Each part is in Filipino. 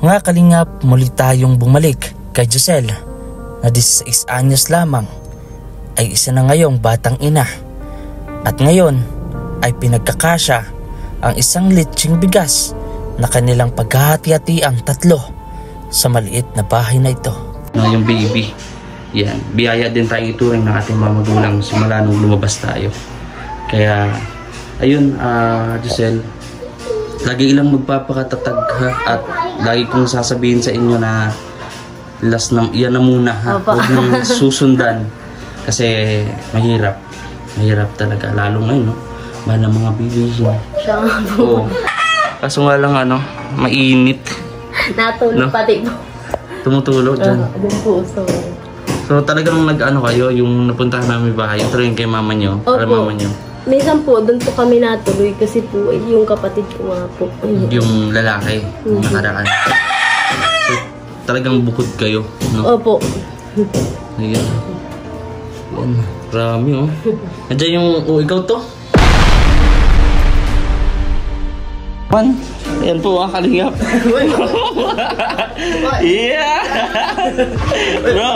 Mga kalingap, muli tayong bumalik kay Josel na 16 anyos lamang ay isa na ngayong batang ina. At ngayon ay pinagkakasya ang isang litsing bigas na kanilang paghahati-hatiang tatlo sa maliit na bahay na ito. Yung baby, yan, biyaya din tayong ituring ng ating mga magulang simula nung lumabas tayo. Kaya, ayun, Josel, lagi ilang magpapakatatag ha, at lagi kong sasabihin sa inyo na last na, yan na muna ha, huwag nang susundan kasi mahirap talaga, lalo ngayon, no? Mahal ng mga bilihin. Siya nga po. Kaso nga lang mainit. Natulog no? Pati po. Tumutulog dyan. Doon po, so talagang kayo, yung napuntahan namin bahay, yung talagang kay mama nyo, para mama nyo. Minsan po, doon po kami natuloy kasi po, yung kapatid ko nga po. Yung lalaki, yung nakaraan. So, talagang bukod kayo, no? Opo. Ayan. Ayan, marami oh. Nandiyan yung, ikaw to? Ayan po, kalingap. Yeah! Bro,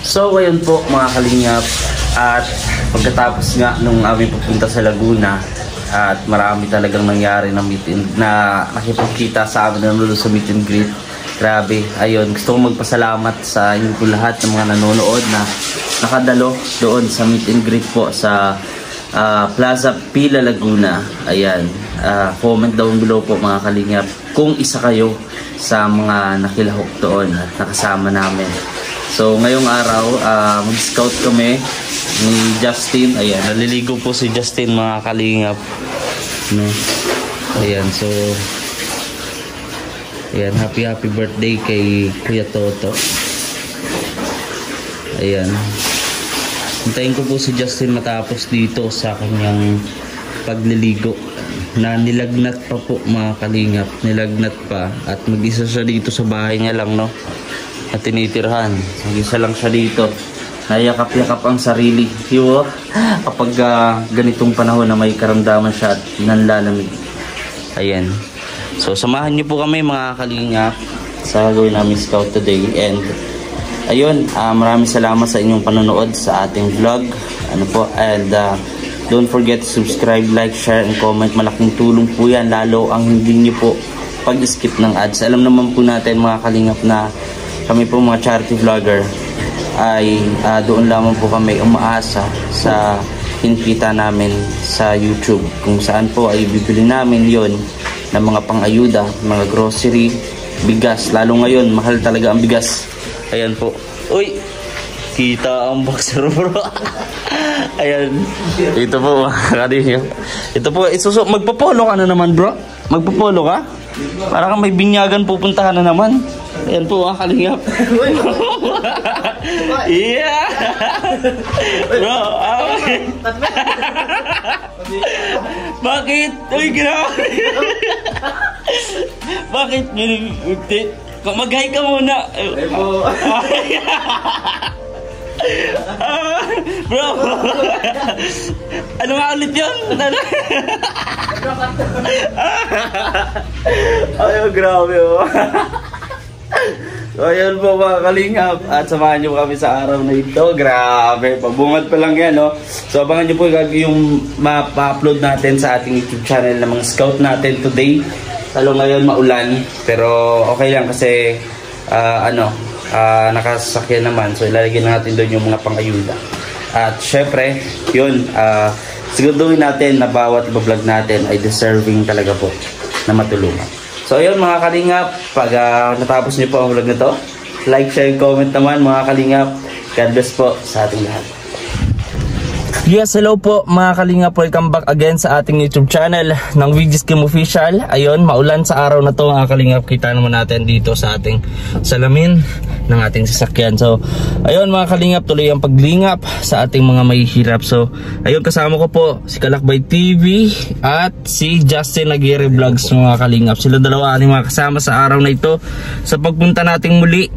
so, ayun po mga kalingap, at pagkatapos nga nung aming pupunta sa Laguna at marami talagang nangyari na nakipagkita sa amin na nulo sa meet and greet. Grabe, ayun, gusto kong magpasalamat sa inyo po lahat ng mga nanonood na nakadalo doon sa meet and greet po sa Plaza Pila Laguna. Ayan, comment down below po mga kalingap kung isa kayo sa mga nakilahok doon at nakasama namin. So ngayong araw, mag-scout kami ni Justin. Ayan, naliligo po si Justin mga kalingap, no? Ayan, so ayan, happy birthday kay Kuya Toto. Ayan, hintayin ko po si Justin matapos dito sa kanyang pagliligo na nilagnat pa po mga kalingap, nilagnat pa, at mag-isa siya dito sa bahay niya lang, no? At tinitirhan, mag-isa lang siya dito, nayakap-yakap ang sarili kapag ganitong panahon na may karamdaman siya at nanlalamig. Ayan, so samahan niyo po kami mga kalingap sa gawin namin scout today. And ayun, maraming salamat sa inyong panonood sa ating vlog, and don't forget to subscribe, like, share, and comment. Malaking tulong po yan, lalo ang hindi niyo po pag-skip ng ads. Alam naman po natin mga kalingap na kami po mga charity vlogger ay doon lamang po kami umaasa sa kinikita namin sa YouTube, kung saan po ay bibili namin yon ng mga pang-ayuda, mga grocery, bigas. Lalo ngayon, mahal talaga ang bigas. Ayan po. Uy! Kita ang boxer bro. Ayan. Ito po mga kalingap. Ito po, magpapolo ka na naman bro. Magpapolo ka? Para kang may binyagan pupuntahan na naman. Ayan po mga kalingap. Yeah! Bro, bakit? Uy, grabe! Bakit? Mag-hi ka muna. Bro, ano nga ulit yun? Ay, grabe oh. So ayun po mga kalingap, at samahan nyo kami sa araw na ito. Grabe, pabungad pa lang yan, no? So abangan nyo po yung ma-upload natin sa ating YouTube channel na mga scout natin today. Lalo ngayon maulan, pero okay lang kasi nakasasakyan naman. So ilalagay natin doon yung mga pang-ayuda. At syempre, yun, siguraduhin natin na bawat vlog natin ay deserving talaga po na matulungan. So ayun mga kalingap, pag natapos niyo po ang vlog na to, like, share, comment naman mga kalingap. God bless po sa ating lahat. Yes, hello po mga kalingap, welcome back again sa ating YouTube channel ng VG's Kim Official. Ayun, maulan sa araw na to mga kalingap. Kita naman natin dito sa ating salamin ng ating sasakyan. So, ayun mga kalingap, tuloy ang paglingap sa ating mga mahihirap. So, ayun, kasama ko po si Kalakbay TV at si Justin Aguirre Vlogs mga kalingap. Sila dalawa ang mga kasama sa araw na ito sa pagpunta nating muli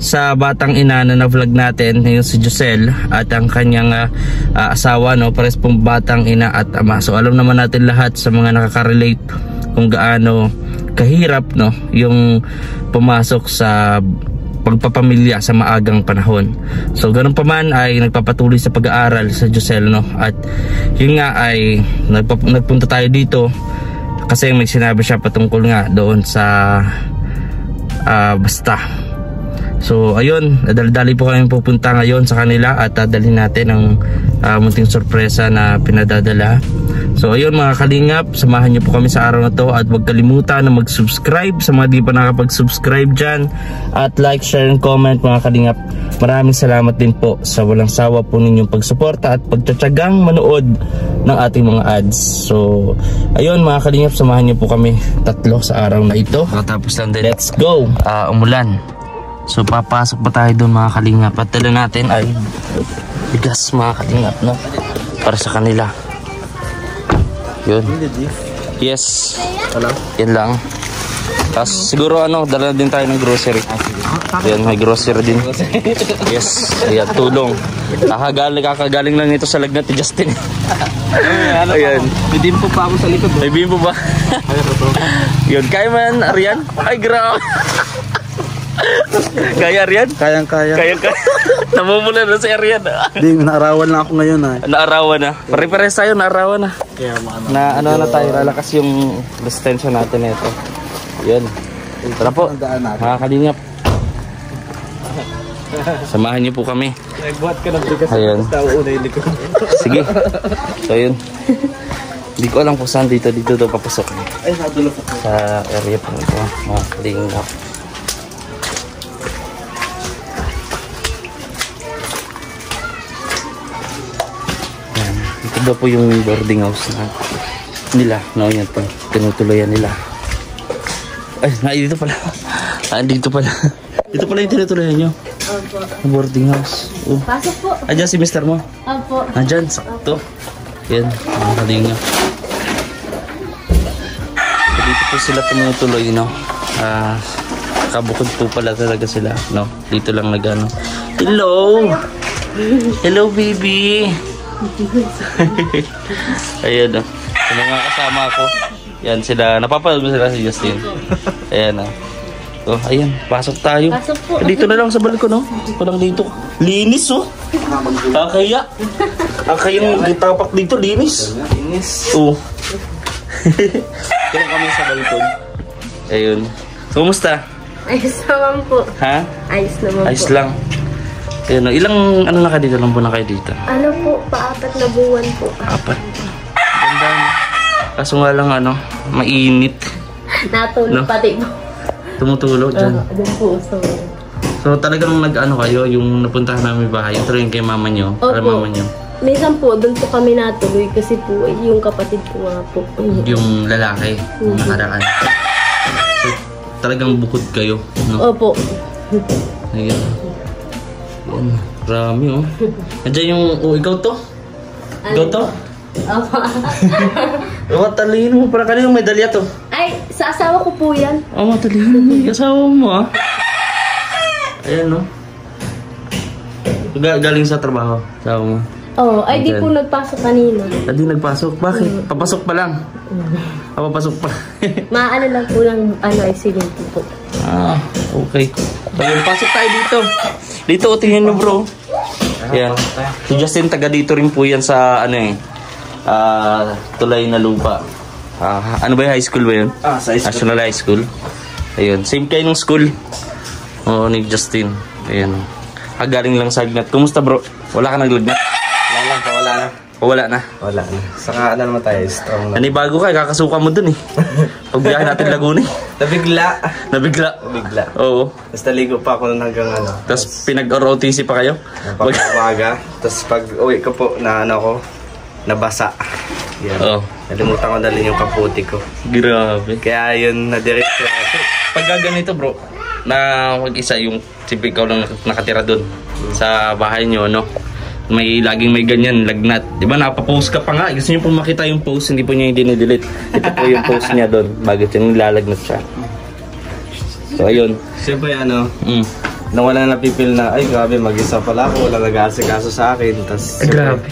sa batang ina na na-vlog natin, yung si Josel at ang kanyang asawa, no, pares pong batang ina at ama. So alam naman natin lahat sa mga nakaka-relate kung gaano kahirap, no, yung pumasok sa pagpapamilya sa maagang panahon. So ganun pa man ay nagpapatuloy sa pag-aaral sa Josel, no, at yun nga ay nagpunta tayo dito kasi may sinabi siya patungkol nga doon sa Basta. So ayun, dali-dali po kami pupunta ngayon sa kanila at dadalhin natin ang munting sorpresa na pinadadala. So ayun mga kalingap, samahan niyo po kami sa araw na to at huwag kalimutan na mag-subscribe sa mga di pa nakapag-subscribe dyan, at like, share, and comment mga kalingap. Maraming salamat din po sa walang sawa po ninyong pagsuporta at pagtsatsagang manood ng ating mga ads. So ayun mga kalingap, samahan niyo po kami tatlo sa araw na ito. Tapos lang din, let's go. Umulan. So papasok pa tayo doon mga kalingap at dala natin ay bigas mga kalingap, no, para sa kanila. Yun. Yes. Yan lang. Tapos siguro dala din tayo ng grocery. Ayan, may grocery din. Yes. Ayan, tulong. Kakagaling lang ito sa lagnat ni Justin. Ayan. May bimpo pa ako sa likod. May bimpo ba? Yun, kaya man, Arian? Ay, grabe. Kaya Arian? Kayang-kaya. Namumula na si Arian. Hindi, naarawan lang ako ngayon. Naarawan na. Pare-pares tayo, naarawan na. Kaya Na na tayo, lalakas yung resistensya natin ito. Yun. Tara po, mga kalingap. Samahan niyo po kami. Nagbuhat ka ng bigas. Ayun. Likod. Sige. So yun. Hindi ko alam kung saan dito daw papasok. Ay, nadulo pa. Sa area po ito, mga kalingap. Ito daw po yung boarding house na nila, no, yan po, tinutuloyan nila. Ay, dito pala. Dito pala. Dito pala yung tinutuloyan nyo. Opo. Boarding house. Pasok po. Andyan si mister mo. Opo. Andyan, sakto. Yan, mga kalinga. So, dito po sila tumutuloy, no. Kabukod po pala talaga sila, no. Dito lang nag-ano. Hello! Hello, baby! Ayan, sa mga kasama ko. Yan sila, napapanood mo sila si Justin. Ayan, oh, ayan, pasok tayo. Pasok po. Dito na lang sa balkon, no? Dito lang dito. Linis, oh. Kaya yung tapak dito, linis. Linis. Oh. Kaya kami sa balkon. Ayun. So, kumusta? Ayos naman po. Ha? Ayos naman Ayos po. lang. Ayun, ilang na kayo dito? Ilang buwan na kayo dito? Ano po, pa-4 na buwan po. 4. Ganda, no? Kaso nga lang, mainit. Natulog No? pati po. Tumutulo dyan. Doon po. So talagang nag-ano kayo, yung napuntahan namin bahay, yung tuloy kay mama nyo, para Opo. mama nyo. Minsan po, doon po kami natuloy kasi po, yung kapatid ko nga po. Yung lalaki, yung nakaraan. So talagang bukod kayo, no? Opo. Ayan. Ayan, marami, oh. Andiyan yung, ikaw to? Ikaw to? Opo. Talino mo, para kanino may dalya to? Ay, sa asawa ko po yan. Talino mo, asawa mo, ah. Ayan, no? Galing sa trabaho, asawa mo. Ay di po nagpasok kanina. Hindi nagpasok? Bakit? Papasok pa lang? Papasok pa. Maano lang po ng ay silinto po. Okay. So, pasok tayo dito. Dito, tingnan nyo, bro. Yan. Si Justin, taga dito rin po yan sa, Tulay na Lupa. Ano ba yung high school ba yun? Sa school. National High School. Ayun. Same kayo ng school. Oo, ni Justin. Ayun. Galing lang sa lagnat. Kumusta, bro? Wala ka naglagnat? Wala na. Wala na. Saka naman tayo, strong na. Bago ka, kakasuka mo dun eh. Pagbiyahe natin Laguna eh. Nabigla. Oo. Tapos naligo pa ako hanggang Tapos pinag-ROTC pa kayo? Pag-umaga. Tapos pag uwi ko po na nabasa. Yan. Oo. Nalimutan ko dalhin yung kaputi ko. Grabe. Kaya yun, na-direct ko. Pag ganito, bro, na mag-isa yung siyempre ikaw lang nakatira dun sa bahay nyo, no? Laging may ganyan, lagnat. Di ba, napapost ka pa nga. Gusto nyo pong makita yung post, hindi po nyo yung dinidelete. Ito po yung post niya doon. Bakit yung nilalagnat siya. So, ayun. Siyempre, nang wala na napipil na, ay grabe, mag-isa pala ako, wala nag-aasikaso sa akin. Tas, Grabe.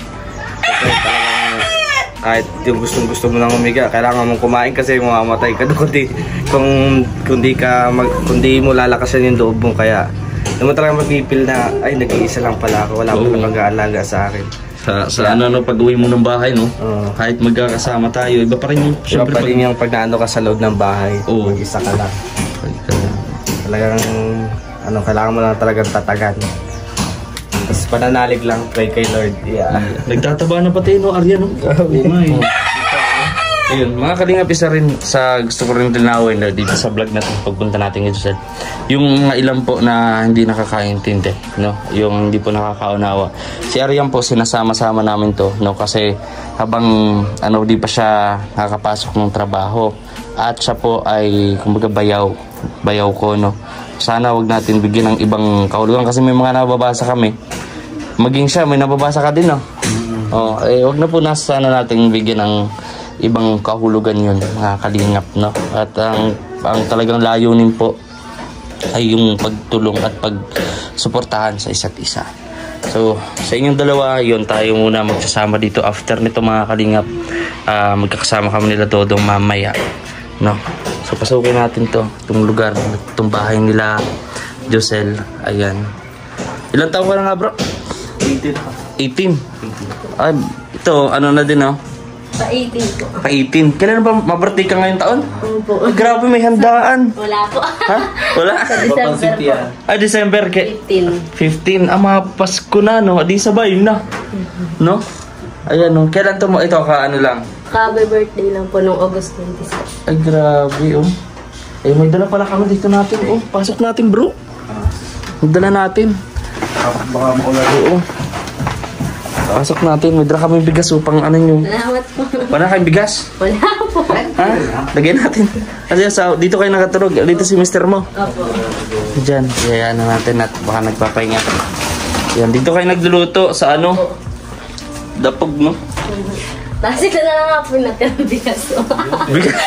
Kahit yung gusto mo nang umiga, kailangan mong kumain kasi mamamatay ka doon kung di mo lalakasan yung loob mo. Kaya hindi mo talaga mapipil na ay nag-iisa lang pala ako, wala mo na mag-aalaga sa akin. Sa pag-uwi mo ng bahay, no? Kahit magkakasama tayo, iba pa rin yung Iba pa rin yung pag naano ka sa loob ng bahay, mag-isa ka lang. Talagang kailangan mo lang talagang tatagan. Tapos pananalig lang, pray kay Lord. Yeah. Nagtataba na pati, no, Arya, no? Ayun, mga kalingap, isa rin sa gusto ko rin linawin na dito sa vlog natin pagpunta natin ito, yung mga ilan po na hindi nakakaintindi, no? Yung hindi po nakakaunawa. Si Aryan po, sinasama-sama namin to, no? Kasi habang di pa siya nakakapasok ng trabaho at siya po ay kumbaga bayaw ko, no? Sana wag natin bigyan ng ibang kahulugan kasi may mga nababasa kami. Maging siya, may nababasa ka din, no? Wag na po sana natin bigyan ng ibang kahulugan yun, mga kalingap, no? At ang talagang layunin po ay yung pagtulong at pagsuportahan sa isa't isa. So, sa inyong dalawa, yun, tayo muna magsasama dito after nito, mga kalingap. Magkakasama kami nila Dodong mamaya, no? So, pasukin natin itong lugar, itong bahay nila Josel. Ayan. Ilang taon ka na nga, bro? 18. Ay, ito, na din, no? Pa-18 po. Pa-18. Kailan ba mabirthday ka ngayong taon? Opo. Ay, grabe, may handaan. Wala po. Ha? Wala? Sa December po. Ay, December 15. Ma, Pasko na, no? Di sabay na. No? Ayan, no? Kailan ito ka, lang? Ka-birthday lang po nung August 26. Ay, grabe, Eh, may dala pala kami dito natin, Pasok natin, bro. May dala natin. Baka makulat. Pasok natin. May dala kami bigas upang nyo. Salamat po. Wala kayong bigas? Wala po. Ha? Lagyan natin. Kasi dito kayo nakatulog. Dito si mister mo. Opo. Diyan. Kaya natin at baka nagpapahinga. Yan. Dito kayo nagluluto sa dapog, no? Tapos ito na lang nga po natin ang bigas po. Bigas?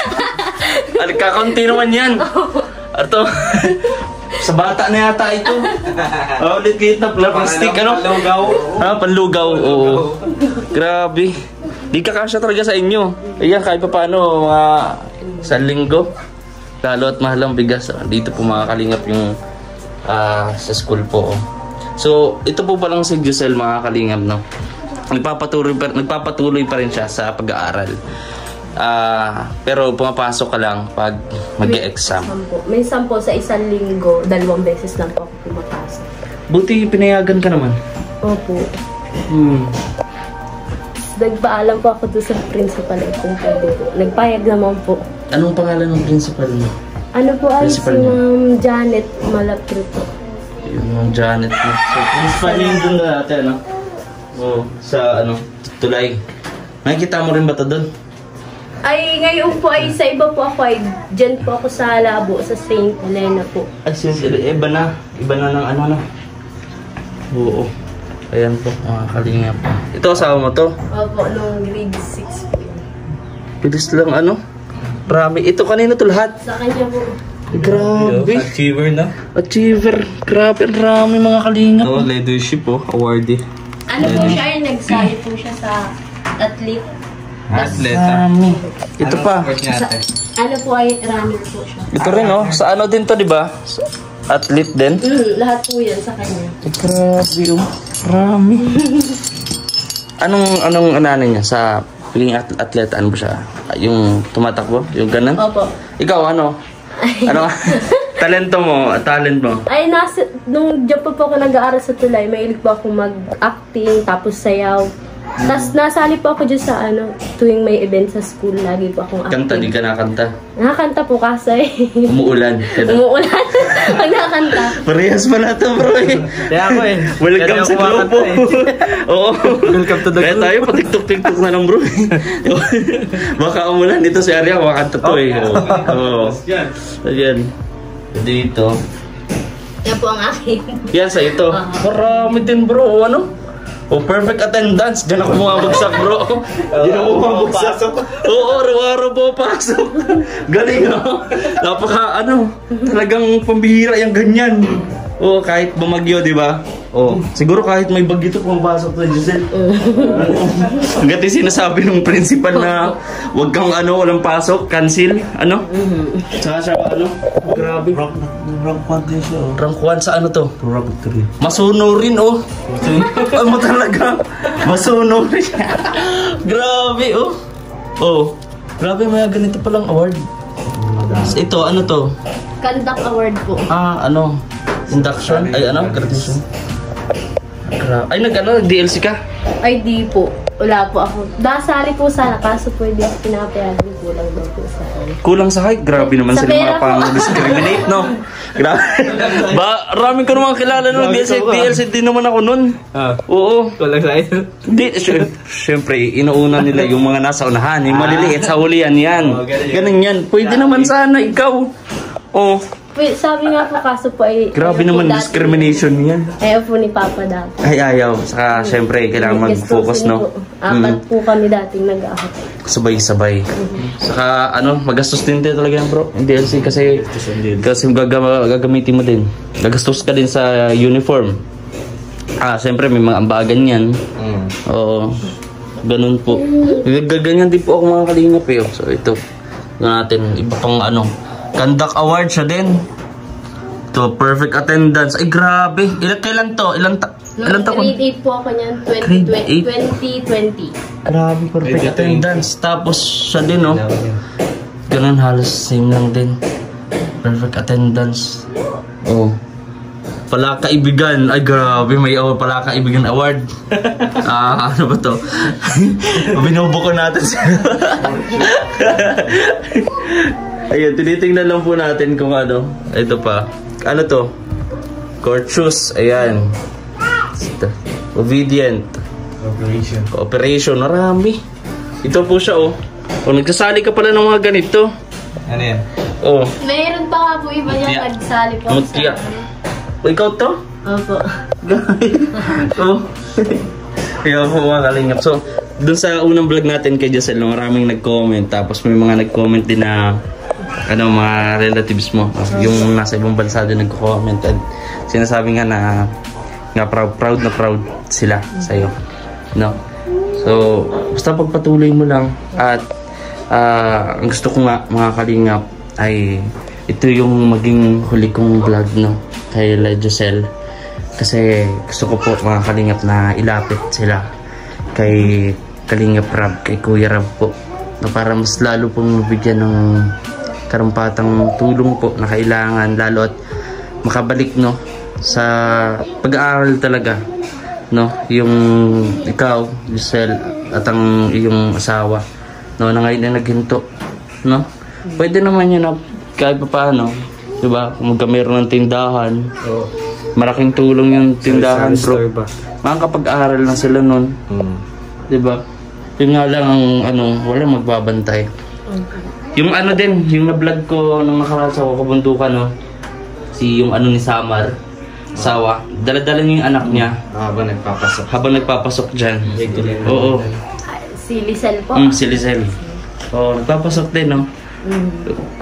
Kakaunti naman yan. Ato. Sa bata na yata ito. Ulit-lit na plastic, Panlugaw. Panlugaw, oo. Grabe. Di kakasya talaga sa inyo. Ayan, kahit pa paano, mga 1 linggo. Lalo at mahal ang bigas. Dito po mga kalingap yung sa school po. So, ito po palang si Josel, mga kalingap, no? Nagpapatuloy pa rin siya sa pag-aaral. Pero pumapasok ka lang pag mag-e-exam. Minsan po sa 1 linggo, 2 beses lang po ako pumapasok. Buti pinayagan ka naman. Opo. Nagpaalam po ako doon sa principal kung pwede po. Nagpayag naman po. Anong pangalan ng principal mo? Ano po ay si Principal niya? Ma'am Janet Malapre po. Yung Ma'am Janet mo. So, principal yun doon na natin, sa Tulay. Nakikita mo rin ba ito doon? Ay, ngayon po ay sa iba po ako ay dyan po ako sa Labo, sa St. Helena po. Ay, iba na. Iba na ng Oo. Ayan po, mga kalingap. Ito, asawa mo to? Opo, nung grade 6 po yun. Bilis lang, Marami. Ito, kanina to lahat. Sa kanya po. Grabe. Achiever na. Achiever. Grabe, rami mga kalingap. Leadership awardee. Ano po siya ay nagsali po siya sa athlete. Rami. Ito pa. Ano po ay running po siya. Ito rin, Sa din to, di ba? Athlete din. Lahat po yan sa kanya. Grabe, Rami. Anong niya sa pagiging atleta? Ano ba siya? Yung tumatakbo? Yung ganun? Opo. Ikaw, ano? Talent mo? Ay, nung job po ako nag-aaral sa Tulay, mahilig po ako mag-acting, tapos sayaw. Tapos nasali po ako dyan sa tuwing may event sa school, lagi po akong acting. Kanta, di ka nakanta? Nakakanta po kasi. Umuulan. Umuulan. Pag nakakanta. Parehas pala ito, bro. Kaya ako Welcome sa grupo. Oo. Welcome to the Kaya tayo, patiktok-tiktok na lang, bro. Baka umulan dito si Arya, makakanta to Oo. Ayan. Dito. Yan po ang akin. Yan sa ito. Marami din, bro. Perfect attendance. Diyan ako bumabagsak, bro. Diyan ako bumabagsak. Oo, araw-araw po pasok. Galing, Napaka, talagang pambihira yung ganyan. Oo, kahit bumagyo, di ba? Oo. Siguro kahit may bagyo ito, pumapasok to, Giselle. Hanggat yung sinasabi ng principal na wag kang walang pasok, cancel, Saka siya, grabe. Rank 1 din siya. Rank 1 sa to? Rank 3. Masuno rin, Ano talaga? Masuno rin. Grabe, Oh. Grabe, may ganito palang award. Ito, ano to? Conduct award po. Induction? Graduation? Ay, nag-DLC ka? Ay, di po. Wala po ako. Dasali po sana, kaso pwede pinapayagan. Kulang daw po sa akin. Kulang sa height? Grabe naman Sa sila pera mga po. pang-discriminate, no? Grabe. Raming ko naman kilala nun. DLC din naman ako nun. Oo. Kulang sa ito. Hindi, syempre, inuuna nila yung mga nasa unahan. Yung maliliit sa hulihan yan. Ganun yan. Pwede naman sana ikaw. Wait, sabi nga po, kaso po ay... Grabe ayaw po naman dati. discrimination yan. Ayaw po ni Papa dati. Ay, ayaw. Saka, syempre, kailangan mag-focus, no? Apat po kami dating nag-aakot. Sabay-sabay. Saka, magastos din talaga yan, bro. Yung DLC kasi gagamitin mo din. Gagastos ka din sa uniform. Syempre, may mga ambagan yan. Oo. Ganun po. Gaganyan din po ako mga kalingap, So, ito. Natin, iba pang Conduct award siya din. To perfect attendance. Ay, grabe. Kailan to? Ilan taon? Grade 8 po ako niyan. Grade 2020. Grabe, perfect attendance. Tapos siya din, Ganun, halos same lang din. Perfect attendance. Palakaibigan. Ay, grabe. May Palakaibigan award. Ano ba to? Binubuko natin siya. Ayun, tinitingnan lang po natin kung Ito pa. Ano to? Courteous. Ayan. Obedient. Operation. Marami. Ito po siya, nagsasali ka pala ng mga ganito. Ano yan? Mayroon pa nga po iba niya nagsali po Mutya. Ikaw to? Opo. Kaya po mga kalingap. So, dun sa unang vlog natin kay Giselle, maraming nag-comment. Tapos may mga nag-comment din na mga relatives mo. Yung nasa ibang bansa din nag-comment. At sinasabi nga na proud na proud sila sa'yo. No? So, basta pagpatuloy mo lang. At ang gusto ko nga mga kalingap ay ito yung maging huli kong vlog kay Giselle. Kasi gusto ko po mga kalingap na ilapit sila kay Kalingap Rab, kay Kuya Rab po, na para mas lalo pong mabigyan ng karampatang tulong po na kailangan, lalo at makabalik sa pag-aaral talaga yung ikaw, Giselle, at ang iyong asawa na ngayon na naghinto pwede naman yun kahit pa paano, diba? Kung magkameron ng tindahan, malaking tulong yung tindahan, bro. Makakapag-aaral na sila nun. Diba? Yun nga lang ang wala magbabantay. Yung din, yung na-vlog ko nung nakaraan sa kabundukan, yung ni Samar, asawa, dala-dala niya yung anak niya. Habang nagpapasok dyan. Oo. Si Lizelle po. Si Lizelle. Nagpapasok din,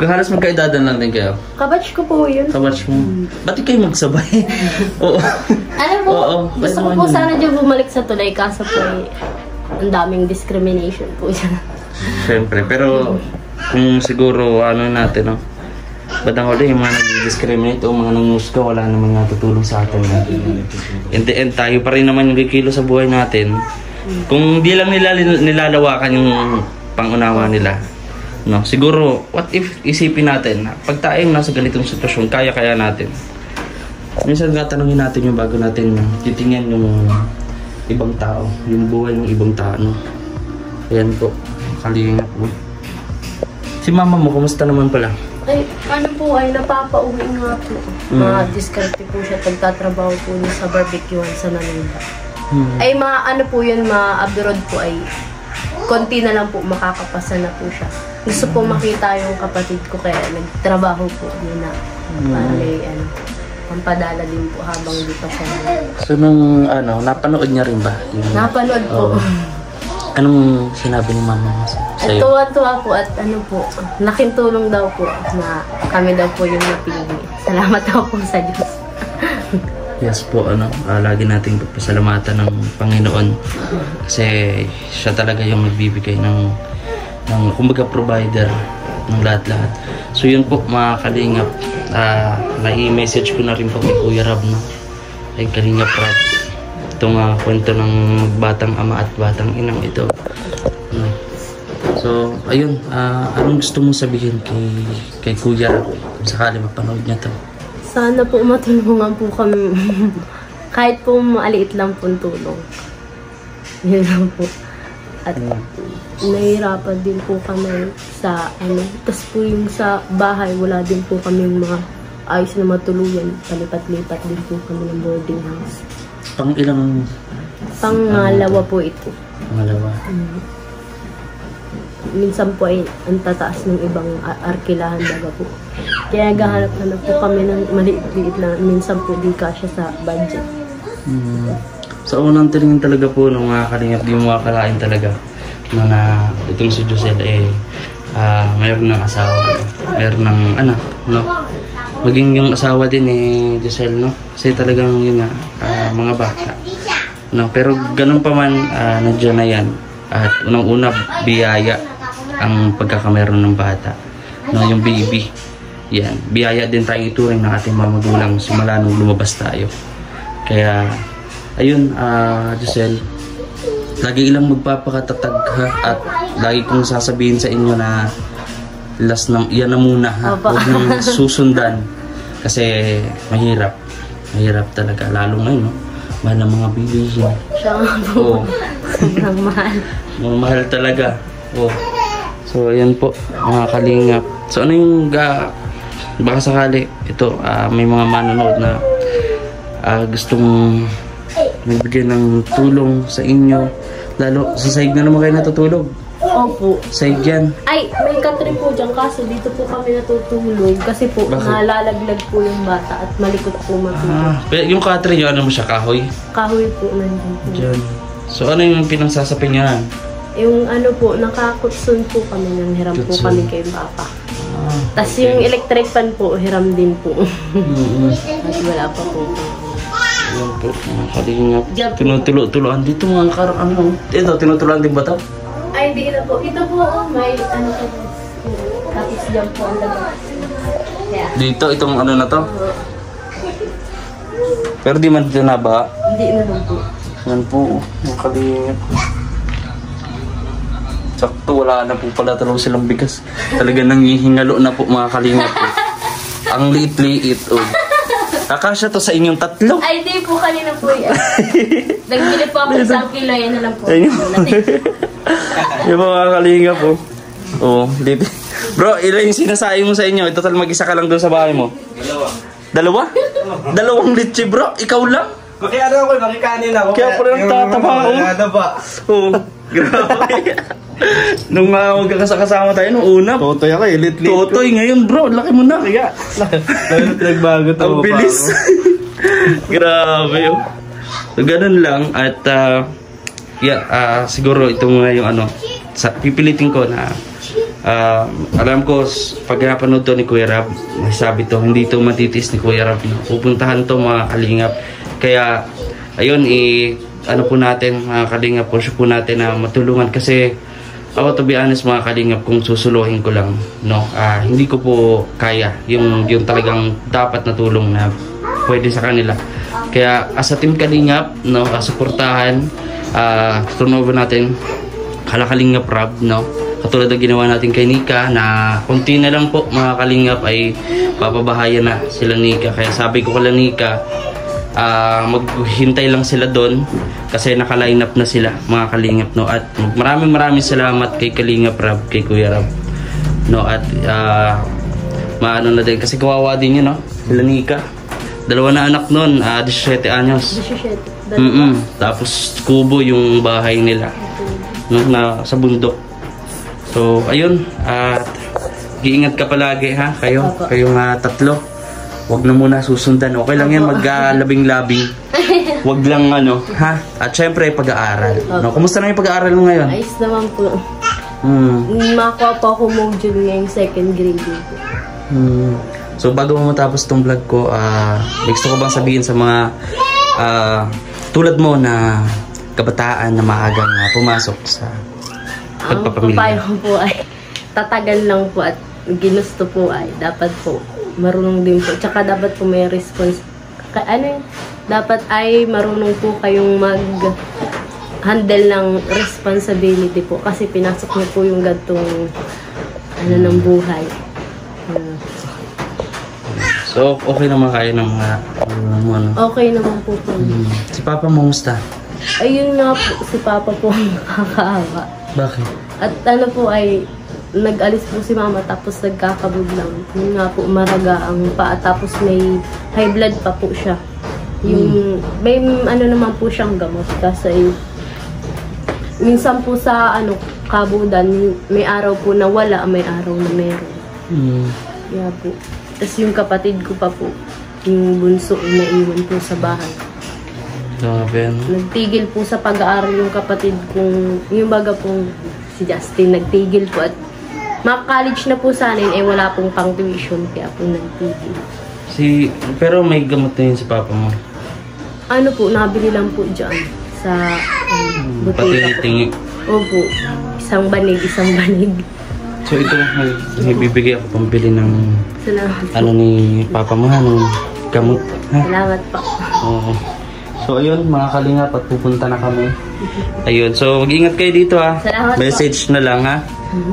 Halos magkaedadan lang din kayo. Kabatch ko po yun. Kabatch mo. Ba't kayo magsabay? Oo. Gusto ko po sana dyan bumalik sa tulay, kaso po ang daming discrimination po siya. Siyempre, pero kung siguro natin, badang huli yung mga nag-discriminate o mga nangusga, wala namang natutulong sa atin. In the end, tayo pa rin naman yung kikilo sa buhay natin. Kung di lang nila nilalawakan yung pangunawa nila. Siguro, what if isipin natin, pag tayong nasa ganitong sitwasyon, kaya natin. Minsan nga tanongin natin yung bago natin titingnan yung ibang tao, yung buhay ng ibang tao. Ayan po, kalingap po. Si mama mo, kumusta naman pala? Ay, napapauwi nga po. Diskarte po siya, pagtatrabaho po niya sa barbecue sa Manila. Ay, po yun, abroad po ay konti na lang po, makakapasa na po siya. Gusto po makita yung kapatid ko, kaya nagtrabaho po niya na pampadala din po habang di pa siya. So nung napanood niya rin ba? Napanood po. Anong sinabi ni mama mo sa'yo? Tuwa-tuwa po at laking tulong daw po na kami daw po yung napili. Salamat daw po sa Diyos. Yes po, lagi nating pasalamatan ng Panginoon kasi siya talaga yung nagbibigay ng kumbaga provider ng lahat-lahat. So yun po mga kalingap, may message ko na rin po kay Kuya Rab, no? Kay Kalingap Rab, itong kwento ng batang ama at batang inang ito. So ayun, anong gusto mong sabihin kay Kuya Rab kung sakali mapanood niya to? Sana po matulungan po kami. Kahit po maliit lang po tulong. Yun lang po. At nahihirapan din po kami sa tas po yung sa bahay, wala din po kami mga ayos na matuluyan. Palipat-lipat din po kami ng boarding house. Pang ilang? Pangalawa po ito. Pangalawa. Minsan po ay ang tataas ng ibang arkilahan baga po. Kaya naghahanap po kami ng maliit-liit na minsan po di kasya sa budget. Sa unang tingin talaga po ng mga kalingap, di mo makakalain talaga na itong si Joselle mayroon ng asawa, mayroon ng anak, no? Maging yung asawa din Joselle, no? Kasi talagang yun nga, mga bata, no? Pero ganun pa man, nandiyan na yan. At unang-una, biyaya ang pagkakameron ng bata, no? Yung baby, yan, biyaya din tayong ituring ng ating mga magulang simula nung lumabas tayo. Kaya ayun, Joselle, lagi ilang magpapakatatag, ha? At lagi kong sasabihin sa inyo na last na, yan na muna, ha? Huwag nang susundan kasi mahirap talaga, lalo ngayon, no? Mahal ng mga bilihin. Siya nga po. Sobrang mahal. Mahal talaga. So ayan po mga kalingap. So ano yung baka sakali ito, may mga manonood na gustong magbigay ng tulong sa inyo, lalo sa sahig na naman kayo natutulog. Opo. Sahig yan. Ay, may katrin po dyan kaso dito po kami natutulog kasi po nalalaglag po yung bata at malikot po matulog. Pero yung katrin nyo, ano mo siya, kahoy? Kahoy po nandun po. Dyan. So ano yung pinagsasapin nyo yan? Yung po, nakakutsun po kami nang hiram po kami kay Papa. Tapos yung electric fan po, hiram din po. At wala pa po. Yan po, mga kalingap. Tinutulo-tuloan dito mga ito, tinutuloan din ba ito? Ay, hindi na po. Ito po, may po. Tapos dyan po ang lagat. Yeah. Dito, itong na to? Pero di man dito na ba? Hindi na lang po. Yan po, mga kalingap. Sakto, wala na po pala talaga silang bigas. Talaga nanghihingalo na po mga kalingap. Ang liit-liit. Kakasya to sa inyong tatlo. Ay, di po, kanina po yan. Nagbili po ako isang kilo, yan na lang po. Yung mga kalingap po. Dito. Bro, ilan yung sinasayang mo sa inyo? Total mag-isa ka lang doon sa bahay mo? Dalawa. Dalawang litchi, bro? Ikaw lang? Makikanin ako. Kaya po lang tataba. Grabe. Nung magkakasama tayo nung una. Totoy ako, lit-lit. Totoy ngayon, bro. Laki mo na. Kaya, nagbago to. Ang bilis. Grabe yun. So, ganun lang. At, siguro itong yung pipilitin ko na alam ko pag napanood to ni Kuya Rab, sabi to, hindi to matitiis ni Kuya Rab, no? Pupuntahan to mga kalingap. Kaya ayun, po natin mga kalingap, pursue po natin na matulungan kasi ako, to be honest mga kalingap, kung susuluhin ko lang, no, hindi ko po kaya yung talagang dapat na tulong na pwede sa kanila. Kaya as a team kalingap, no, suportahan, turnover natin Kalingap Rab, no? Katulad ng ginawa natin kay Nika na konti na lang po mga kalingap ay papabahayan na sila Nika. Kaya sabi ko kay Nika, maghintay lang sila doon kasi naka-line up na sila mga kalingap, no? At maraming salamat kay Kalingap Rab, kay Kuya Rab, no? At maano na din kasi kawawa din yun, no? Sila Nika, dalawa na anak nun, 17 anyos. 17. Tapos kubo yung bahay nila, no? Na sa bundok. So ayun, at iingat ka palagi, ha, kayong tatlo. Huwag na muna susundan. Okay lang yan, mag-labing-labing. Huwag lang ha? At syempre, pag-aaral. No? Kumusta na yung pag-aaral mo ngayon? Ayos naman po. Makakuha po ako module ngayong second grade. So bago mo matapos tong vlog ko, may gusto ko bang sabihin sa mga tulad mo na kabataan na maagang pumasok sa Ang pagpapamilya? papayo ko po ay tatagal lang po at ginusto po ay dapat po marunong din po. Tsaka dapat po may dapat ay marunong po kayong handle ng responsibility po kasi pinasok niyo po yung gantong ng buhay. So okay naman kayo ng mga Okay naman po po. Si Papa mo, musta? Ayun nga po, si Papa po ang nakakaawa. Bakit? At po ay nag-alis po si Mama tapos nagkakabog lang. Yun nga po, maraga ang paa tapos may high blood pa po siya. Yung may naman po siyang gamot kasi minsan po sa kabudan, may araw po na wala, may araw na meron. Yeah po. Tapos yung kapatid ko pa po, yung bunso, naiwan po sa bahay. Grabe. Nagtigil po sa pag-aaral yung kapatid kong, yung baga pong si Justin, nagtigil po at maka-college na po sa anin, wala pong pang tuition, kaya po nagtigil. Pero may gamot na yun si Papa mo? Nabili lang po dyan sa butika po. Pati Opo, isang banig. So ito, may bibigay ako pambili ng Salamat. Ni Papa mo, ng gamot. Ha? Salamat po. Oo. So ayun, mga kalingap, at pupunta na kami. Ayun, so mag-ingat kayo dito ha. Salamat Message na lang ha.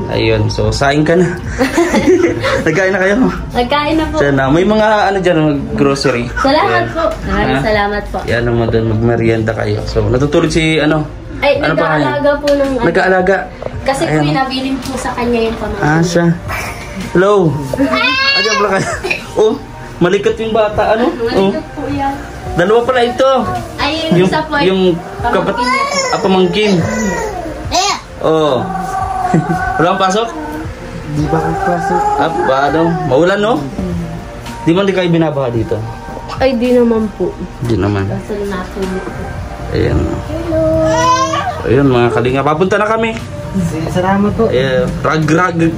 Ayun, so saing ka na. Nagkain na kayo? Nagkain na po. Sana, may mga dyan, grocery. Salamat po. Maraming salamat po. Yan naman doon, magmerienda kayo. So natutulog si Ay, ano pa nag-aalaga po ng Nag-aalaga. Kasi po pinabilin po sa kanya yung pamangkin. Siya. Hello. Adiyan pala kayo. Oh, malikat yung bata, Malikat po yan. Dalawa pala ito. Ay, yung isa po ay pamangkin niya. Pamangkin. Oh. Wala kang pasok? Di ba kang pasok? Maulan, no? Di man di kayo binabaha dito? Ay, di naman po. Di naman. Kasi natulog po. Ayan. Hello. So, ayun mga kalinga. Papunta na kami. Salamat po.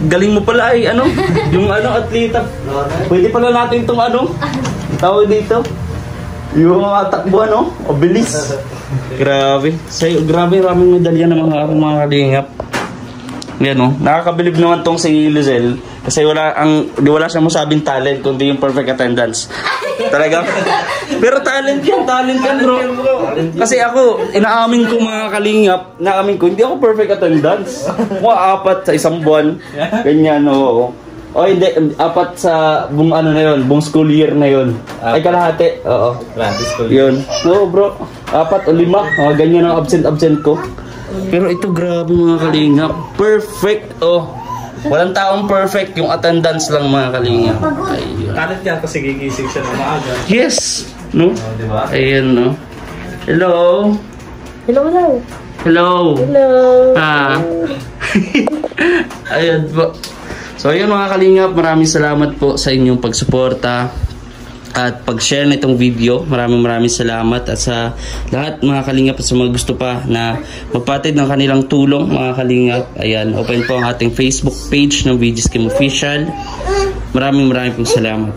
Galing mo pala ay yung atleta. Pwede pala natin itong tawag dito. Yung mga takbo bilis. Grabe. Grabe raming medalya ng mga kalingap. Yan nakakabilib naman tong si Lizelle kasi wala siyang masabing talent kundi yung perfect attendance. Talaga. Pero talent yan bro. Kasi ako, inaamin ko mga kalingap, hindi ako perfect attendance. Mga 4 sa isang buwan. Ganyan, oo. O hindi, 4 sa buong school year na yun. Ay kalahati, oo. Kalahati school year. Yun. So bro, 4 o 5, mga ganyan ang absent ko. Pero ito grabe mga kalingap. Perfect, walang taong perfect, yung attendance lang mga kalingap. Ayun. Talent yan kasi gigising siya na maaga. Yes! No? Diba? Ayan, no? Hello? Hello. Hello? Hello. Ayan po. So, ayun mga kalingap, maraming salamat po sa inyong pagsuporta at pag-share nitong video. Maraming salamat at sa lahat mga kalingap at sa mga gusto pa na magpatid ng kanilang tulong mga kalingap. Ayan, open po ang ating Facebook page ng VG's Kim Official. Maraming pong salamat.